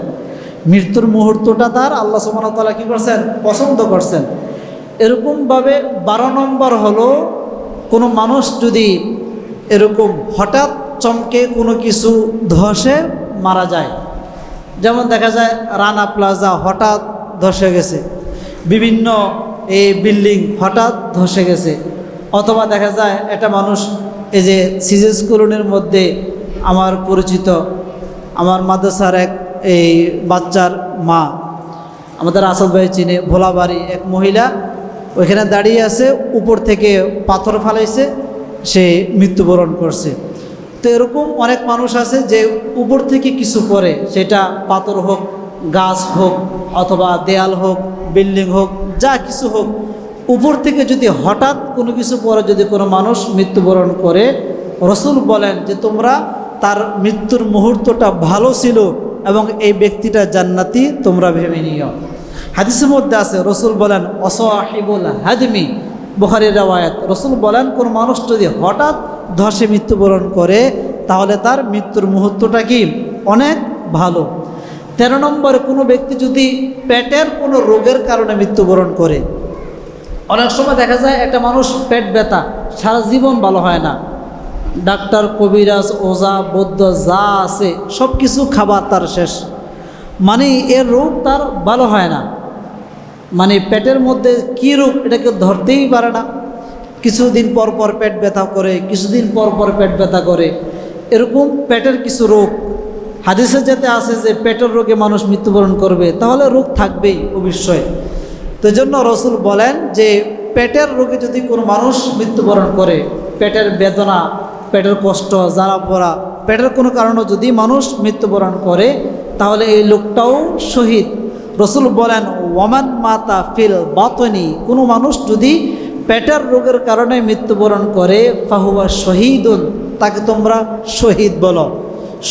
মৃত্যুর মুহূর্তটা তার আল্লাহ সুবহানাহু ওয়া তাআলা কী করছেন? পছন্দ করছেন। এরকমভাবে 12 নম্বর হলো কোনো মানুষ যদি এরকম হঠাৎ চমকে কোনো কিছু ধসে মারা যায়, যেমন দেখা যায় রানা প্লাজা হঠাৎ ধসে গেছে, বিভিন্ন এই বিল্ডিং হঠাৎ ধসে গেছে, অথবা দেখা যায় একটা মানুষ এই যে সিজেস কলোনির মধ্যে আমার পরিচিত আমার মাদ্রাসার এক এই বাচ্চার মা, আমাদের আসাদ ভাই চিনে, ভোলাবাড়ি এক মহিলা ওইখানে দাঁড়িয়ে আছে, উপর থেকে পাথর ফালাইছে, সে মৃত্যুবরণ করছে। তো এরকম অনেক মানুষ আছে যে উপর থেকে কিছু পড়ে, সেটা পাথর হোক, গাছ হোক, অথবা দেয়াল হোক, বিল্ডিং হোক, যা কিছু হোক, উপর থেকে যদি হঠাৎ কোনো কিছু পরে যদি কোনো মানুষ মৃত্যুবরণ করে, রসুল বলেন যে তোমরা তার মৃত্যুর মুহূর্তটা ভালো ছিল এবং এই ব্যক্তিটা জান্নাতি, তোমরা ভেবে নিও। হাদিসের মধ্যে আছে রসুল বলেন অসাহিবুল হাদমি, বুখারীর রাওয়ায়াত, রসুল বলেন কোনো মানুষ যদি হঠাৎ ধসে মৃত্যুবরণ করে তাহলে তার মৃত্যুর মুহূর্তটা কি অনেক ভালো। 13 নম্বরে কোনো ব্যক্তি যদি পেটের কোনো রোগের কারণে মৃত্যুবরণ করে, অনেক সময় দেখা যায় একটা মানুষ পেট ব্যথা সারা জীবন ভালো হয় না, ডাক্তার, কবিরাজ, ওঝা, বৈদ্য যা আছে সব কিছু খাবার তার শেষ, মানে এর রোগ তার ভালো হয় না, মানে পেটের মধ্যে কী রোগ এটাকে ধরতেই পারে না। কিছুদিন পর পর পেট ব্যথা করে, কিছুদিন পর পর পেট ব্যথা করে, এরকম পেটের কিছু রোগ। হাদিসে যেতে আছে যে পেটের রোগে মানুষ মৃত্যুবরণ করবে, তাহলে রোগ থাকবেই অবশ্যই। তো জন্য রসুল বলেন যে পেটের রোগে যদি কোনো মানুষ মৃত্যুবরণ করে, পেটের বেদনা, পেটের কষ্ট, জ্বালা পোড়া, পেটের কোনো কারণে যদি মানুষ মৃত্যুবরণ করে তাহলে এই লোকটাও শহীদ। রসুল বলেন ওয়ামান মাতা ফিল বাতনি, কোনো মানুষ যদি পেটের রোগের কারণে মৃত্যুবরণ করে ফাহুয়া শহীদুন, তাকে তোমরা শহীদ বলো।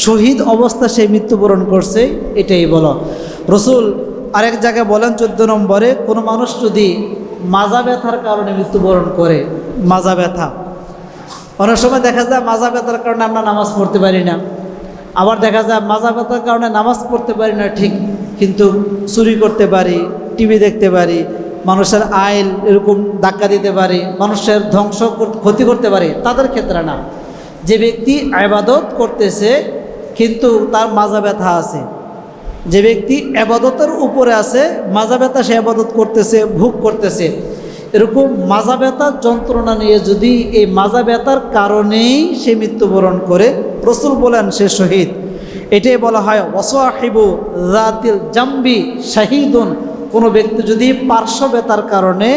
শহীদ অবস্থা সে মৃত্যুবরণ করছে এটাই বলো। রসুল আরেক জায়গায় বলেন 14 নম্বরে কোনো মানুষ যদি মাজা ব্যথার কারণে মৃত্যুবরণ করে, মাজা ব্যথা, অনেক সময় দেখা যায় মাজা ব্যথার কারণে আমরা নামাজ পড়তে পারি না, আবার দেখা যায় মাজা ব্যথার কারণে নামাজ পড়তে পারি না ঠিক, কিন্তু চুরি করতে পারি, টিভি দেখতে পারি, মানুষের আইল এরকম ধাক্কা দিতে পারি, মানুষের ধ্বংস ক্ষতি করতে পারি, তাদের ক্ষেত্রে না। যে ব্যক্তি ইবাদত করতেছে কিন্তু তার মাজা ব্যথা আছে, যে ব্যক্তি ইবাদতের উপরে আছে, মাজা ব্যথা সে ইবাদত করতেছে, ভোগ করতেছে, এরকম মাজা ব্যথার যন্ত্রণা নিয়ে যদি এই মাজা ব্যথার কারণেই সে মৃত্যুবরণ করে, রসুল বলেন সে শহীদ। এটাই বলা হয় ওয়াসাহিবু যাতিল জাম্বি শাহিদুন। কোনো ব্যক্তি যদি পার্শ্ব ব্যথার কারণে,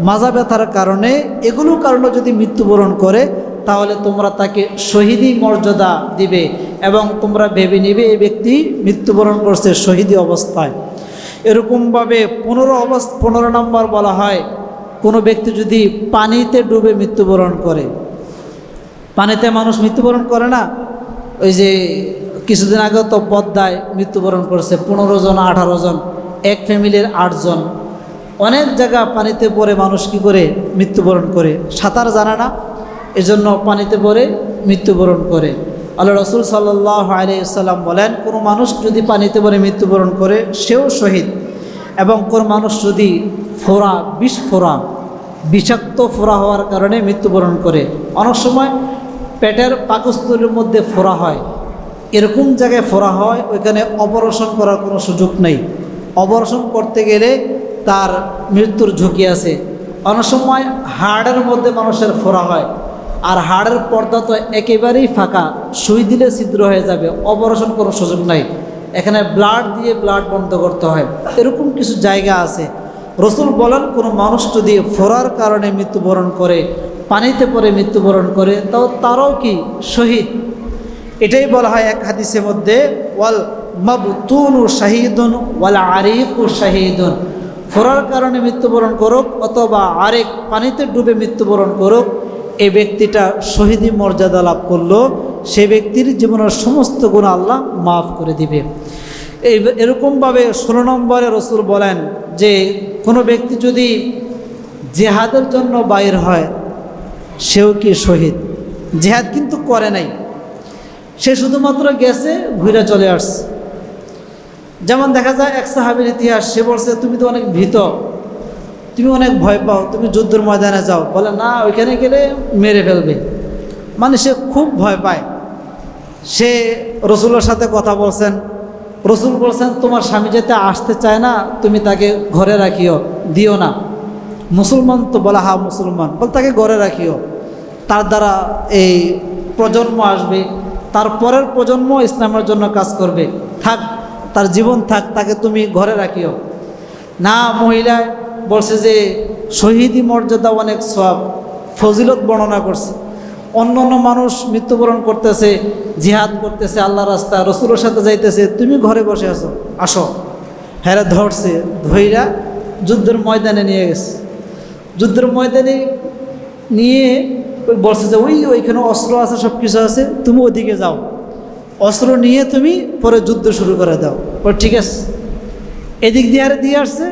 মাজা ব্যথার কারণে, এগুলোর কারণে যদি মৃত্যুবরণ করে, তাহলে তোমরা তাকে শহীদি মর্যাদা দিবে এবং তোমরা ভেবে নেবে এই ব্যক্তি মৃত্যুবরণ করছে শহীদি অবস্থায়। এরকমভাবে 15 নম্বর বলা হয় কোনো ব্যক্তি যদি পানিতে ডুবে মৃত্যুবরণ করে। পানিতে মানুষ মৃত্যুবরণ করে না, ওই যে কিছুদিন আগে তো পদ্মায় মৃত্যুবরণ করছে 15 জন 18 জন, এক ফ্যামিলির 8 জন। অনেক জায়গা পানিতে পড়ে মানুষ কি করে মৃত্যুবরণ করে, সাঁতার জানে না, এজন্য পানিতে পড়ে মৃত্যুবরণ করে। আল্লাহ রসুল সাল্লাল্লাহু আলাইহি ওয়াসাল্লাম বলেন কোনো মানুষ যদি পানিতে পড়ে মৃত্যুবরণ করে সেও শহীদ। এবং কোনো মানুষ যদি বিষাক্ত ফোড়া হওয়ার কারণে মৃত্যুবরণ করে, অনেক সময় পেটের পাকস্থলীর মধ্যে ফোড়া হয়, এরকম জায়গায় ফোড়া হয় ওইখানে অপারেশন করার কোনো সুযোগ নেই, অপারেশন করতে গেলে তার মৃত্যুর ঝুঁকি আছে। অনেক সময় হাড়ের মধ্যে মানুষের ফোড়া হয়, আর হাড়ের পর্দা তো একেবারেই ফাঁকা, সুই দিলে ছিদ্র হয়ে যাবে, অপারেশন করার সুযোগ নাই, এখানে ব্লাড দিয়ে ব্লাড বন্ধ করতে হয়, এরকম কিছু জায়গা আছে। রসুল বলেন কোনো মানুষ যদি ফোড়ার কারণে মৃত্যুবরণ করে, পানিতে পড়ে মৃত্যুবরণ করে, তারাও কি শহীদ। এটাই বলা হয় এক হাদিসের মধ্যে ওয়াল মাবতুনু শাহিদুন ওয়াল আরিকু শাহিদুন। ফোড়ার কারণে মৃত্যুবরণ করুক অথবা আরেক পানিতে ডুবে মৃত্যুবরণ করুক, এই ব্যক্তিটা শহীদি মর্যাদা লাভ করলো, সেই ব্যক্তির জীবনের সমস্ত গুনাহ আল্লাহ মাফ করে দিবে। এরকমভাবে 16 নম্বরে রসুল বলেন যে কোনো ব্যক্তি যদি জেহাদের জন্য বাইর হয় সেও কি শহীদ। জেহাদ কিন্তু করে নাই, সে শুধুমাত্র গেছে ঘুরে চলে আসছে। যেমন দেখা যায় এক সাহাবীর ইতিহাস, সে বলছে তুমি তো অনেক ভীত, তুমি অনেক ভয় পাও, তুমি যুদ্ধের ময়দানে যাও। বলে না, ওইখানে গেলে মেরে ফেলবে। মানে সে খুব ভয় পায়। সে রসুলের সাথে কথা বলছেন, রসুল বলছেন তোমার স্বামী যেতে আসতে চায় না, তুমি তাকে ঘরে রাখিও, দিও না। মুসলমান তো বলা হা মুসলমান, বল তাকে ঘরে রাখিও, তার দ্বারা এই প্রজন্ম আসবে, তার পরের প্রজন্ম ইসলামের জন্য কাজ করবে, থাক তার জীবন থাক, তাকে তুমি ঘরে রাখিও না। মহিলা বলছে যে শহীদি মর্যাদা অনেক সওয়াব, ফজিলত বর্ণনা করছে। অন্য অন্য মানুষ মৃত্যুবরণ করতেছে, জিহাদ করতেছে আল্লাহ রাস্তায়, রসুলের সাথে যাইতেছে, তুমি ঘরে বসে আসো। হ্যাঁ ধরছে, ধইরা যুদ্ধের ময়দানে নিয়ে গেছে। যুদ্ধের ময়দানে নিয়ে বলছে যে ওইখানে অস্ত্র আছে, সব কিছু আছে, তুমি ওদিকে যাও, অস্ত্র নিয়ে তুমি পরে যুদ্ধ শুরু করে দাও। ঠিক আছে, এদিক দিয়ে আসছে।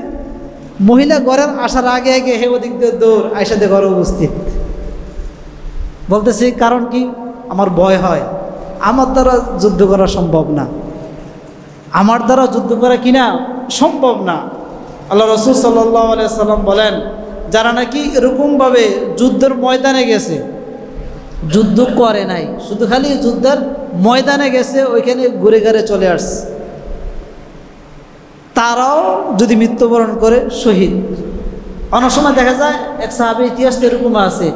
মহিলা ঘরের আসার আগে আগে হে ওদিক দিয়ে দৌড় আয়সাতে ঘরে উপস্থিত। বলতেছে কারণ কি, আমার ভয় হয়, আমার দ্বারা যুদ্ধ করা সম্ভব না, আমার দ্বারা যুদ্ধ করা কিনা সম্ভব না। আল্লাহ রসুল সাল্লাল্লাহু আলাইহি সাল্লাম বলেন যারা নাকি এরকমভাবে যুদ্ধের ময়দানে গেছে, যুদ্ধ করে নাই, শুধু খালি যুদ্ধের ময়দানে গেছে, ওইখানে ঘুরে ঘুরে চলে আসছে, তারাও যদি মৃত্যুবরণ করে শহীদ। অনেক সময় দেখা যায় এক সাহাবীর ইতিহাস এরকম আছে,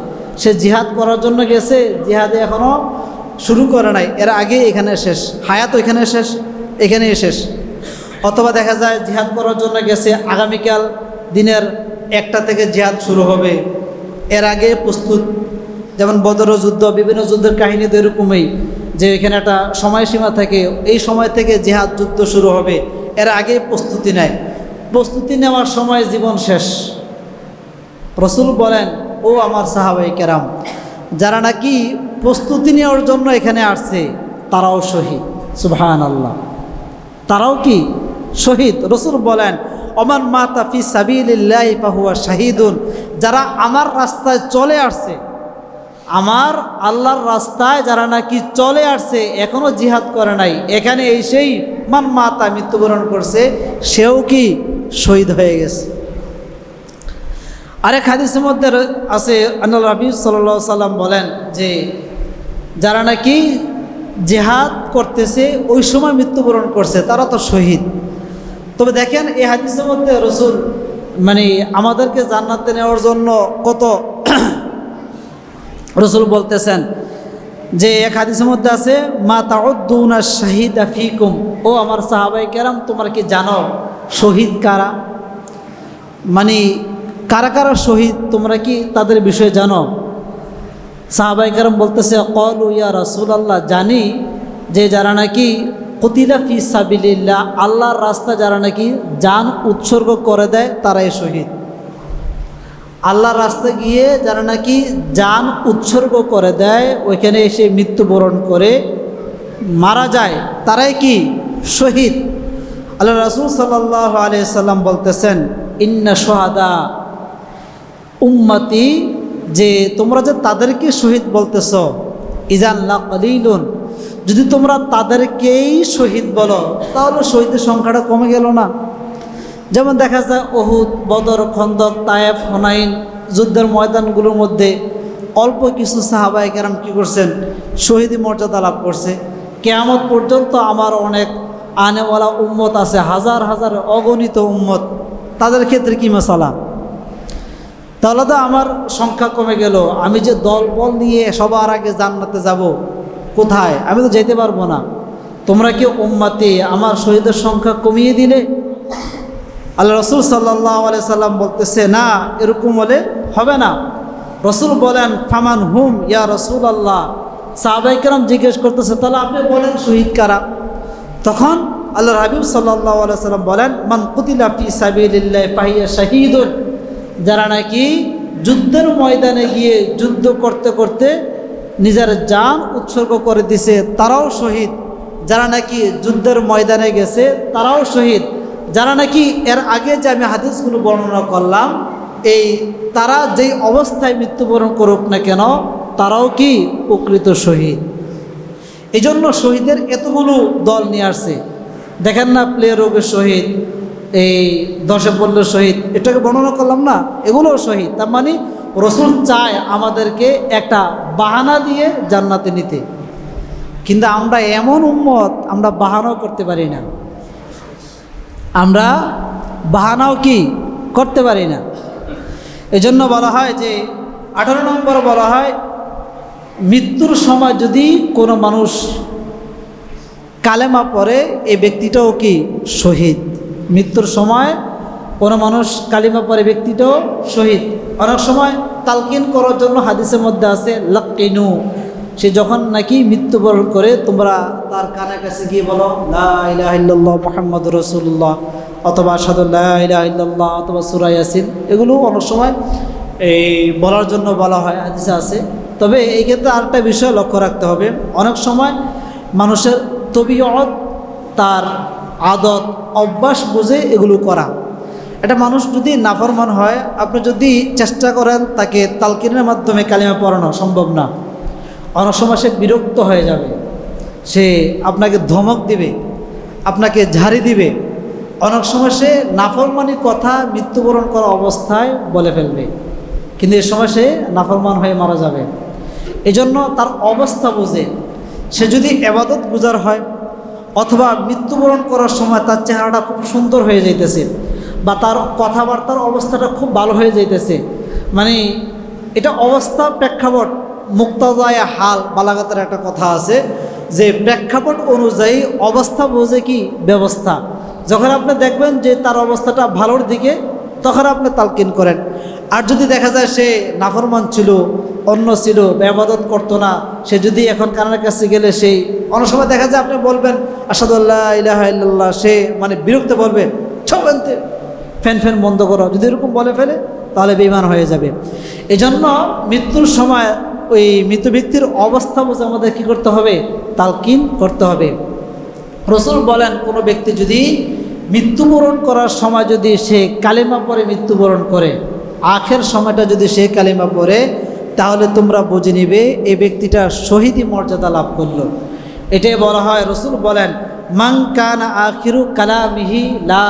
সে জিহাদ করার জন্য গেছে, জিহাদে এখনও শুরু করে নাই, এর আগে এখানে শেষ, হায়াত ওইখানে শেষ, এখানেই শেষ। অথবা দেখা যায় জিহাদ করার জন্য গেছে, আগামীকাল দিনের 1টা থেকে জিহাদ শুরু হবে, এর আগে প্রস্তুত। যেমন বদর যুদ্ধ, বিভিন্ন যুদ্ধের কাহিনী তো এরকমই, যে এখানে একটা সময়সীমা থাকে, এই সময় থেকে জিহাদ যুদ্ধ শুরু হবে, এর আগে প্রস্তুতি নেয়। প্রস্তুতি নেওয়ার সময় জীবন শেষ। রসুল বলেন ও আমার সাহাবায়ে কেরাম, যারা নাকি প্রস্তুতি নেওয়ার জন্য এখানে আসছে তারাও শহীদ। সুবহানাল্লাহ, তারাও কি শহীদ। রসুল বলেন ওমান মাতা ফি সাবিলিল্লাহি ফাহুয়া শাহিদুন, যারা আমার রাস্তায় চলে আসছে, আমার আল্লাহর রাস্তায় যারা নাকি চলে আসছে, এখনও জিহাদ করে নাই, এখানে এসেই মান মাতা মৃত্যুবরণ করছে, সেও কি শহীদ হয়ে গেছে। আরেক হাদিসের মধ্যে আছে আল্লাহ নবী সাল্লাল্লাহু আলাইহি সাল্লাম বলেন যে যারা নাকি জিহাদ করতেছে ওই সময় মৃত্যুবরণ করছে তারা তো শহীদ। তবে দেখেন এই হাদিসের মধ্যে রসুল মানে আমাদেরকে জান্নাতে নেওয়ার জন্য কত রসুল বলতেছেন যে এক হাদিসের মধ্যে আছে মা তাউদ্দুনা শাহিদা ফিকুম, ও আমার সাহাবায়ে কেরাম তোমরা কি জানো শহীদ কারা, মানে কারা কারা শহীদ তোমরা কি তাদের বিষয়ে জানো? সাহাবায়ে কেরাম বলতেছে ক্বালু ইয়া রাসূলুল্লাহ, জানি যে যারা নাকি কুতিলা ফি সাবিলিল্লাহ, আল্লাহর রাস্তা যারা নাকি জান উৎসর্গ করে দেয় তারাই শহীদ। আল্লাহর রাস্তায় গিয়ে যারা নাকি জান উৎসর্গ করে দেয়, ওইখানে এসে মৃত্যুবরণ করে মারা যায়, তারাই কি শহীদ। আল্লাহ রাসূল সাল্লাল্লাহু আলাইহি সাল্লাম বলতেছেন ইন্না শুহাদা উম্মতি, যে তোমরা যে তাদেরকে শহীদ বলতেছ, ইজান লা কলিলুন, যদি তোমরা তাদেরকেই শহীদ বলো তাহলে শহীদের সংখ্যাটা কমে গেল না? যেমন দেখা যায় উহুদ, বদর, খন্দক, তায়েফ, হুনাইন যুদ্ধের ময়দানগুলোর মধ্যে অল্প কিছু সাহাবায়ে কেরাম কী করছেন, শহীদি মর্যাদা লাভ করছে। কিয়ামত পর্যন্ত আমার অনেক আনেওয়ালা উম্মত আছে, হাজার হাজার অগণিত উম্মত, তাদের ক্ষেত্রে কী মশালা? তাহলে তো আমার সংখ্যা কমে গেল। আমি যে দল বল নিয়ে সবার আগে জান্নাতে যাব, কোথায়? আমি তো যেতে পারবো না। তোমরা কি উম্মতে আমার শহীদের সংখ্যা কমিয়ে দিলে? আল্লাহ রসুল সাল্লাল্লাহু আলাইহি সাল্লাম বলতেছে না, এরকম হলে হবে না। রসুল বলেন ফামান হুম ইয়া রাসূলুল্লাহ, সাহাবায়ে কেরাম জিজ্ঞেস করতেছে তাহলে আপনি বলেন শহীদ কারা? তখন আল্লাহর হাবিব সাল্লাল্লাহু আলাইহি সাল্লাম বলেন মান কুতিলা ফি সাবিলিল্লাহি ফাহিয়া শাহীদুন, যারা নাকি যুদ্ধের ময়দানে গিয়ে যুদ্ধ করতে করতে নিজের জান উৎসর্গ করে দিছে তারাও শহীদ। যারা নাকি যুদ্ধের ময়দানে গেছে তারাও শহীদ। যারা নাকি এর আগে যে আমি হাদিসগুলো বর্ণনা করলাম, এই তারা যেই অবস্থায় মৃত্যুবরণ করুক না কেন তারাও কি প্রকৃত শহীদ। এই জন্য শহীদের এতগুলো দল নিয়ে আসছে। দেখেন না, প্লে রোগের শহীদ, এই দশে পড়ল শহীদ, এটাকে বর্ণনা করলাম না, এগুলোও শহীদ। তার মানে রসুল চায় আমাদেরকে একটা বাহানা দিয়ে জান্নাতে নিতে, কিন্তু আমরা এমন উম্মত, আমরা বাহানাও করতে পারি না, আমরা বাহানাও কি করতে পারি না। এজন্য বলা হয় যে 18 নম্বর বলা হয় মৃত্যুর সময় যদি কোনো মানুষ কালেমা পড়ে এই ব্যক্তিটাও কি শহীদ। মৃত্যুর সময় কোনো মানুষ কালিমা পড়ে ব্যক্তিটাও শহীদ। অনেক সময় তালকিন করার জন্য হাদিসের মধ্যে আছে লাক্কিনু, সে যখন নাকি মৃত্যুবরণ করে তোমরা তার কানের কাছে গিয়ে বলো লা ইলাহা ইল্লাল্লাহ মুহাম্মাদুর রাসূলুল্লাহ, অথবা আশহাদু লা ইলাহা ইল্লাল্লাহ, অথবা সূরা ইয়াসিন, এগুলো অনেক সময় এই বলার জন্য বলা হয়, হাদিসে আছে। তবে এই ক্ষেত্রে আরেকটা বিষয় লক্ষ্য রাখতে হবে, অনেক সময় মানুষের তবিয়ত, তার আদত, অভ্যাস বুঝে এগুলো করা। এটা মানুষ যদি নাফরমান হয়, আপনি যদি চেষ্টা করেন তাকে তালকিনের মাধ্যমে কালিমা পড়ানো, সম্ভব না। অনেক সময় সে বিরক্ত হয়ে যাবে, সে আপনাকে ধমক দিবে, আপনাকে ঝাড়ি দিবে। অনেক সময় সে নাফরমানি কথা মৃত্যুবরণ করা অবস্থায় বলে ফেলবে, কিন্তু এ সময় সে নাফরমান হয়ে মারা যাবে। এজন্য তার অবস্থা বুঝে সে যদি ইবাদত গুজার হয়, অথবা মৃত্যুবরণ করার সময় তার চেহারাটা খুব সুন্দর হয়ে যাইতেছে, বা তার কথাবার্তার অবস্থাটা খুব ভালো হয়ে যাইতেছে, মানে এটা অবস্থা প্রেক্ষাপট, মুক্তাদায়ে হাল বালাগাতের একটা কথা আছে যে প্রেক্ষাপট অনুযায়ী অবস্থা বোঝে কি ব্যবস্থা। যখন আপনি দেখবেন যে তার অবস্থাটা ভালোর দিকে, তখন আপনি তালকিন করেন। আর যদি দেখা যায় সে নাফরমান ছিল, অন্য ছিল, ইবাদত করতো না, সে যদি এখন কানের কাছে গেলে সেই অনেক সময় দেখা যায় আপনি বলবেন আশহাদু আল্লা ইলাহা ইল্লাল্লাহ, সে মানে বিরক্ত বলবে ছবেনতে ফ্যান ফ্যান বন্ধ করো, যদি এরকম বলে ফেলে তাহলে বেঈমান হয়ে যাবে। এজন্য মৃত্যুর সময় ওই মৃত ব্যক্তির অবস্থা বুঝে আমাদের কী করতে হবে, তালকিন করতে হবে। রসুল বলেন কোনো ব্যক্তি যদি মৃত্যুবরণ করার সময় যদি সে কালিমা পড়ে মৃত্যুবরণ করে, আখের সময়টা যদি সে কালিমা পড়ে, তাহলে তোমরা বুঝে নিবে এই ব্যক্তিটা শহীদি মর্যাদা লাভ করলো। এটাই বলা হয়, রসুল বলেন মান কানা আখিরু কালামিহি লা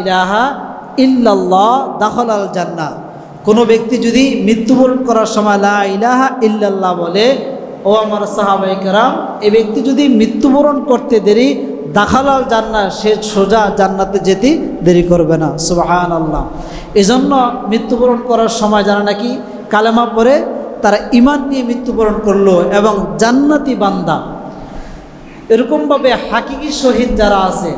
ইলাহা ইল্লাল্লাহ দাখালাল জান্নাহ। কোনো ব্যক্তি যদি মৃত্যুবরণ করার সময় লা ইলাহা ইল্লাল্লাহ বলে, ও আমার সাহাবায়ে কেরাম, এই ব্যক্তি যদি মৃত্যুবরণ করতে দেরি, দাখালাল জান্নাহ, সে সোজা জান্নাতে যেতে দেরি করবে না। সুবহানাল্লাহ। এজন্য মৃত্যুবরণ করার সময় যারা নাকি কালেমা পড়ে তারা ঈমান নিয়ে মৃত্যুবরণ করলো এবং জান্নাতি বান্দা। এরকমভাবে হাকিকি শহীদ যারা আছে,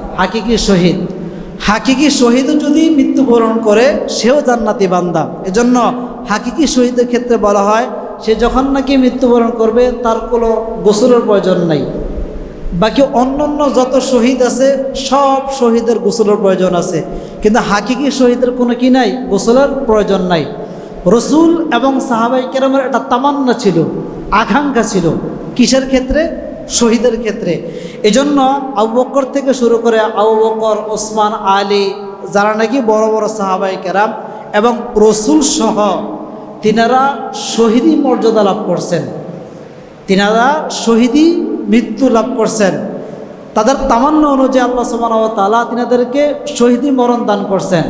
হাকিকি শহীদও যদি মৃত্যুবরণ করে সেও জান্নাতি বান্দা। এজন্য হাকিকি শহীদের ক্ষেত্রে বলা হয় সে যখন নাকি মৃত্যুবরণ করবে তার কোনো গোসলের প্রয়োজন নাই। বাকি অন্যান্য যত শহীদ আছে সব শহীদের গোসলের প্রয়োজন আছে, কিন্তু হাকিকি শহীদের কোনো কি নাই, গোসলের প্রয়োজন নাই। রসুল এবং সাহাবাই কেরামের একটা তামান্না ছিল, আকাঙ্ক্ষা ছিল, কিসের ক্ষেত্রে? শহীদের ক্ষেত্রে। এজন্য আবু বকর থেকে শুরু করে আবু বকর, ওসমান, আলী, যারা নাকি বড় বড় সাহাবাই কেরাম এবং রসুল সহ তিনারা শহীদি মর্যাদা লাভ করছেন, তিনারা শহীদি মৃত্যু লাভ করছেন। তাদের তামান্না অনুযায়ী আল্লাহ সুবহানাহু ওয়া তাআলা তিনাদেরকে শহীদি মরণ দান করছেন।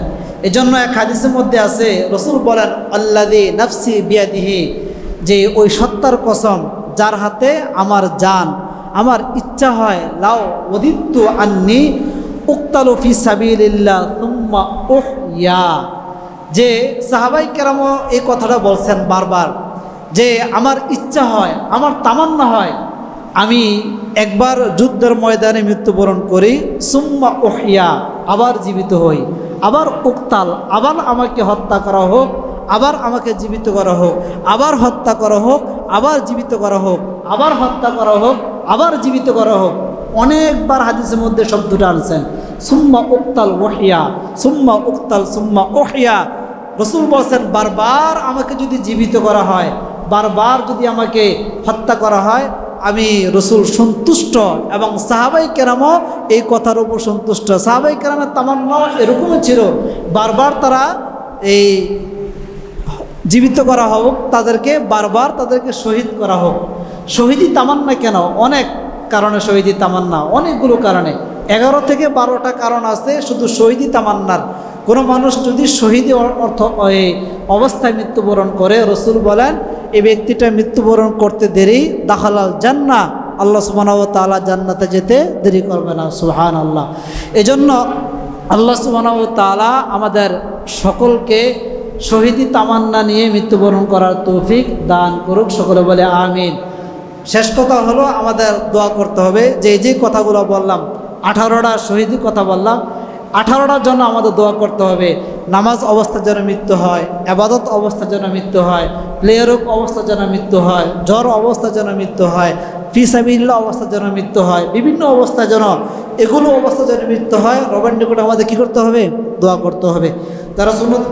এজন্য এক হাদিসের মধ্যে আছে, রসুল বলেন আল্লাযী নাফসি বিয়াদিহি, যে ওই সত্তার কসম যার হাতে আমার জান, আমার ইচ্ছা হয় লাউ ওয়াদিতু আন্নী উক্তালু ফি সাবিলিল্লাহ সুম্মা উহইয়া, যে সাহাবাই কেরামও এই কথাটা বলছেন বারবার, যে আমার ইচ্ছা হয়, আমার তামান্না হয় আমি একবার যুদ্ধের ময়দানে মৃত্যুবরণ করি, সুম্মা উহইয়া, আবার জীবিত হই, আবার উক্তাল, আবার আমাকে হত্যা করা হোক, আবার আমাকে জীবিত করা হোক, আবার হত্যা করা হোক, আবার জীবিত করা হোক, আবার হত্যা করা হোক, আবার জীবিত করা হোক। অনেকবার হাদিসের মধ্যে শব্দটা আনছেন, সুম্মা উক্তাল ওহিয়া, সুম্মা উক্তাল সুম্মা ওহিয়া। রসুল বলছেন বারবার আমাকে যদি জীবিত করা হয়, বারবার যদি আমাকে হত্যা করা হয়, আমি রসুল সন্তুষ্ট এবং সাহাবাই কেরামও এই কথার উপর সন্তুষ্ট। সাহাবাই কেরামের তামান্না এরকমই ছিল, বারবার তারা এই জীবিত করা হোক, তাদেরকে বারবার তাদেরকে শহীদ করা হোক। শহীদি তামান্না কেন? অনেক কারণে শহীদি তামান্না, অনেকগুলো কারণে, 11 থেকে 12টা কারণ আছে শুধু শহীদি তামান্নার। কোনো মানুষ যদি শহীদি অবস্থায় মৃত্যুবরণ করে, রসুল বলেন এই ব্যক্তিটা মৃত্যুবরণ করতে দেরি দাখালাল জান্নাহ, আল্লাহ সুবহানাহু ওয়া তাআলা জান্নাতে যেতে দেরি করবে না। সুবহানাল্লাহ। এজন্য আল্লাহ সুবহানাহু ওয়া তাআলা আমাদের সকলকে শহীদি তামান্না নিয়ে মৃত্যুবরণ করার তৌফিক দান করুক, সকলে বলে আমিন। শেষ কথা হলো আমাদের দোয়া করতে হবে, যে কথাগুলো বললাম, 18টা শহীদি কথা বললাম, 18টার জন্য আমাদের দোয়া করতে হবে। নামাজ অবস্থার যেন মৃত্যু হয়, ইবাদত অবস্থার যেন মৃত্যু হয়, প্লেয়ারক অবস্থার যেন মৃত্যু হয়, জ্বর অবস্থার যেন মৃত্যু হয়, ফি সাবিলিল্লাহ অবস্থার যেন মৃত্যু হয়, বিভিন্ন অবস্থায় যেন, এগুলো অবস্থা যেন মৃত্যু হয়। রবের নিকট আমাদের কী করতে হবে? দোয়া করতে হবে। তারা সুন্নত